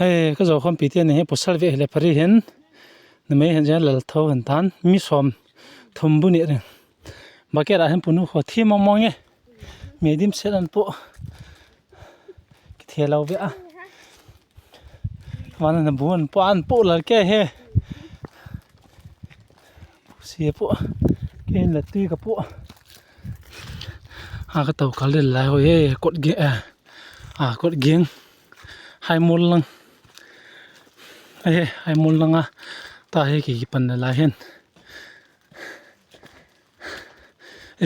hay cái dầu không bị tiền này bớt về là phải hiện mấy hiện giờ là thâu hiện tan mi xóm thùng bún này mà cái là hiện bún họ thêm mong mong nhé mấy đêm sẽ ăn bộ cái thìa lâu vậy mà nó bún bộ ăn bộ là cái he xìa bộ cái là tuy cái bộ cái tàu cá lên lại rồi cột ghế cột giếng hai môn lăng hai môn lăng ta hay cái phần lại hen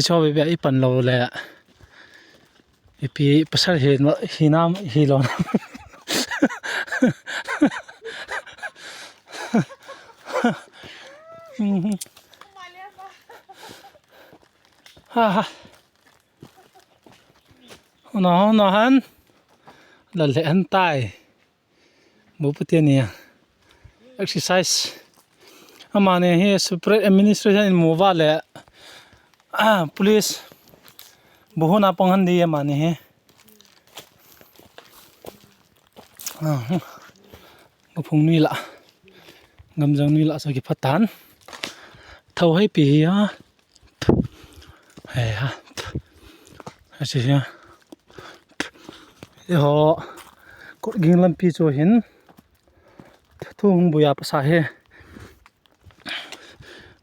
cho về vậy phần lâu là bị bắt sát hiện hi nam hi lon ha nó hắn là lệ hắn tai bố bút tiền nè exercise mà này he super administration in mobile police bố na pang hắn đi mà này he cái phùng ni lạ ngâm răng ni lạ sao cái phát tán thâu hay pì á hay chỉ nha họ cột ghiêng làm pi cho hin thu hung bùi áp sa he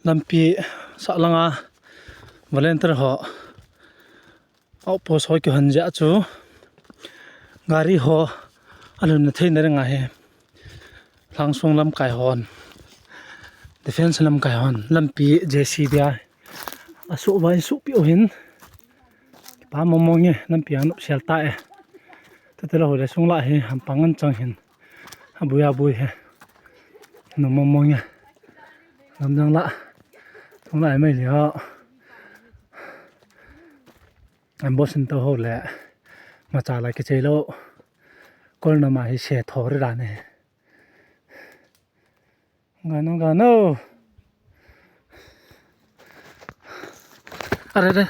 làm pi sa langa volunteer họ post hoi cái hình dạ chú gari họ anh nó thấy nơi ngay he lang sung làm cài hòn defense làm cài hòn làm pi JCB số vài số biểu hin ba mong mong nhé làm pi anh sel tai thế là hồi đấy xuống lại thì bằng anh chẳng hiện bùi he nó mong mong nha làm răng lạ xuống lại mấy liệu em bớt sinh tao hồi lẹ mà trả lại cái chế lô con nào mà thì sẽ thò ra đàn này gà nó à đây